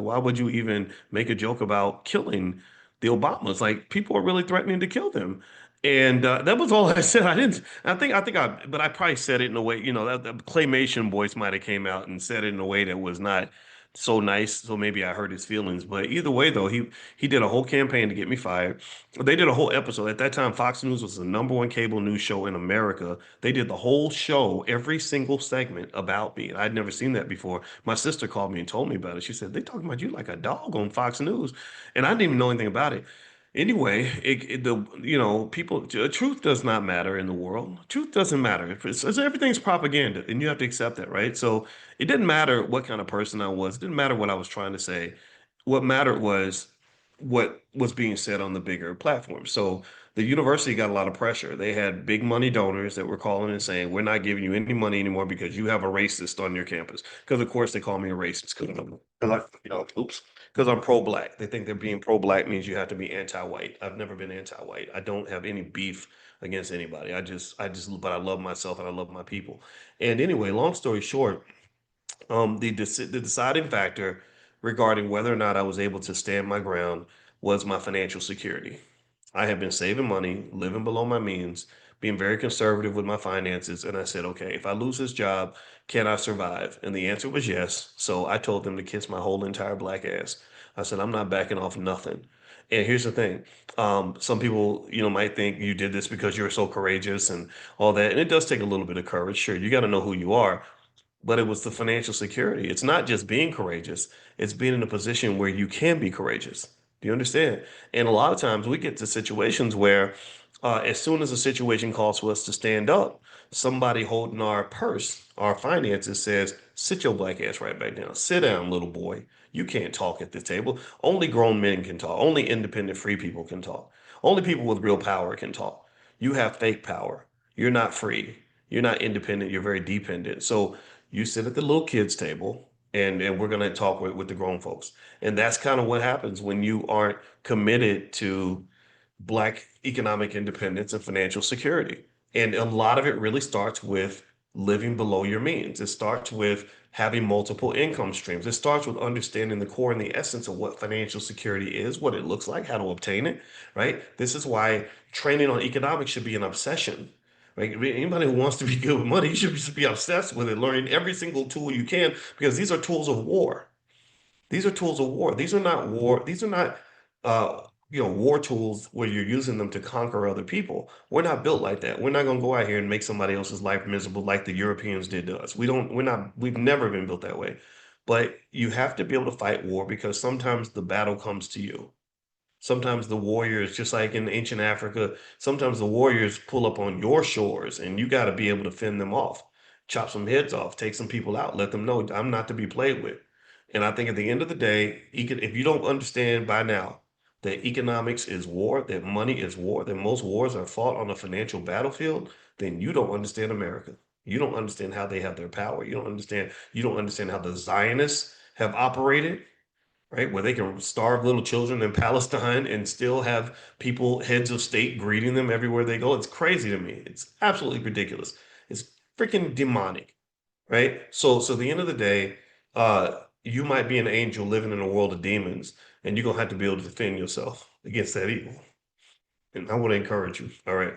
why would you even make a joke about killing the Obamas? Like people are really threatening to kill them. And that was all I said. I didn't. But I probably said it in a way. That claymation voice might have came out and said it in a way that was not so nice. So maybe I hurt his feelings. But either way, though, he did a whole campaign to get me fired. They did a whole episode. At that time, Fox News was the number one cable news show in America. They did the whole show, every single segment about me. I'd never seen that before. My sister called me and told me about it. She said, they talking about you like a dog on Fox News. And I didn't even know anything about it. Anyway, people, truth does not matter in the world. Truth doesn't matter. Everything's propaganda, and you have to accept that, right? So it didn't matter what kind of person I was. It didn't matter what I was trying to say. What mattered was what was being said on the bigger platform. So the university got a lot of pressure. They had big money donors that were calling and saying, "We're not giving you any money anymore because you have a racist on your campus." Because of course they call me a racist because I'm pro-black. They think they're being pro-black means you have to be anti-white. I've never been anti-white. I don't have any beef against anybody. But I love myself and I love my people. And anyway, long story short, the deciding factor regarding whether or not I was able to stand my ground was my financial security. I had been saving money, living below my means, being very conservative with my finances, and I said, okay, if I lose this job, can I survive? And the answer was yes. So I told them to kiss my whole entire black ass. I said, I'm not backing off nothing. And here's the thing. Some people, might think you did this because you're so courageous and all that. And it does take a little bit of courage. Sure, you got to know who you are, but it was the financial security. It's not just being courageous, it's being in a position where you can be courageous. Do you understand? And a lot of times we get to situations where, as soon as a situation calls for us to stand up, somebody holding our purse, our finances says, sit your black ass right back down. Sit down, little boy. You can't talk at this table. Only grown men can talk. Only independent free people can talk. Only people with real power can talk. You have fake power. You're not free. You're not independent. You're very dependent. So you sit at the little kids table and we're going to talk with the grown folks. And that's kind of what happens when you aren't committed to black economic independence and financial security. And a lot of it really starts with living below your means. It starts with having multiple income streams. It starts with understanding the core and the essence of what financial security is, what it looks like, how to obtain it, right? This is why training on economics should be an obsession. Right? Anybody who wants to be good with money, you should just be obsessed with it, learning every single tool you can, because these are tools of war. These are tools of war. These are not war. These are not, war tools where you're using them to conquer other people. We're not built like that. We're not going to go out here and make somebody else's life miserable like the Europeans did to us. We've never been built that way. But you have to be able to fight war because sometimes the battle comes to you. Sometimes the warriors, just like in ancient Africa, sometimes the warriors pull up on your shores and you got to be able to fend them off, chop some heads off, take some people out, let them know I'm not to be played with. And I think at the end of the day, if you don't understand by now that economics is war, that money is war, that most wars are fought on a financial battlefield, then you don't understand America. You don't understand how they have their power. You don't understand how the Zionists have operated, right? Where they can starve little children in Palestine and still have people, heads of state, greeting them everywhere they go. It's crazy to me. It's absolutely ridiculous. It's freaking demonic, right? So at the end of the day, you might be an angel living in a world of demons, and you're gonna have to be able to defend yourself against that evil. And I want to encourage you. All right.